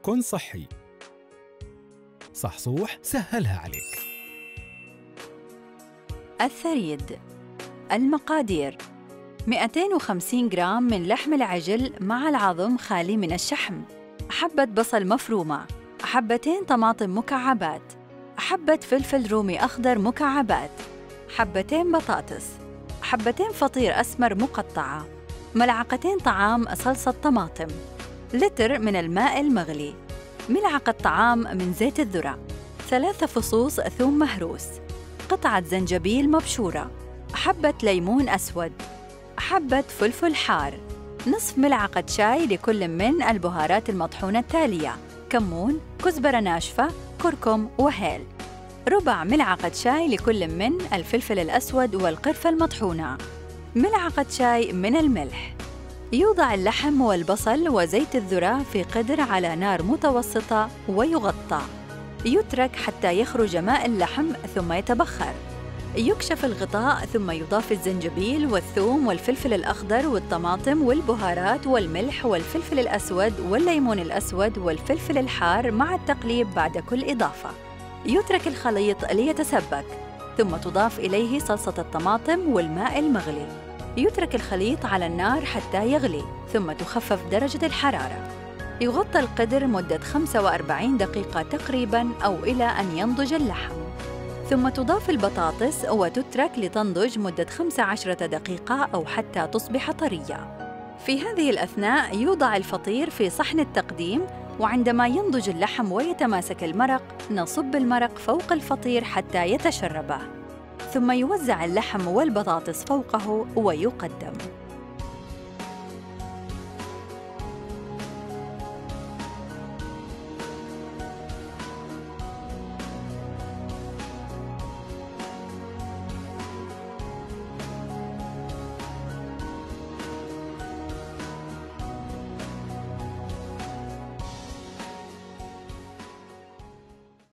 كن صحي. صحصوح سهلها عليك. الثريد. المقادير: 250 جرام من لحم العجل مع العظم خالي من الشحم، حبة بصل مفرومة، حبتين طماطم مكعبات، حبة فلفل رومي أخضر مكعبات، حبتين بطاطس، حبتين فطير أسمر مقطعة، ملعقتين طعام صلصة طماطم، لتر من الماء المغلي، ملعقة طعام من زيت الذرة، 3 فصوص ثوم مهروس، قطعة زنجبيل مبشورة، حبة ليمون أسود، حبة فلفل حار، نصف ملعقة شاي لكل من البهارات المطحونة التالية: كمون، كزبرة ناشفة، كركم وهيل. ربع ملعقة شاي لكل من الفلفل الأسود والقرفة المطحونة. ملعقة شاي من الملح. يوضع اللحم والبصل وزيت الذرة في قدر على نار متوسطة ويغطى. يترك حتى يخرج ماء اللحم ثم يتبخر. يكشف الغطاء ثم يضاف الزنجبيل والثوم والفلفل الأخضر والطماطم والبهارات والملح والفلفل الأسود والليمون الأسود والفلفل الحار مع التقليب بعد كل إضافة. يترك الخليط ليتسبك، ثم تضاف إليه صلصة الطماطم والماء المغلي. يترك الخليط على النار حتى يغلي، ثم تخفف درجة الحرارة. يغطى القدر مدة 45 دقيقة تقريباً أو إلى أن ينضج اللحم. ثم تضاف البطاطس وتترك لتنضج مدة 15 دقيقة أو حتى تصبح طرية. في هذه الأثناء يوضع الفطير في صحن التقديم، وعندما ينضج اللحم ويتماسك المرق نصب المرق فوق الفطير حتى يتشربه، ثم يوزع اللحم والبطاطس فوقه ويقدم.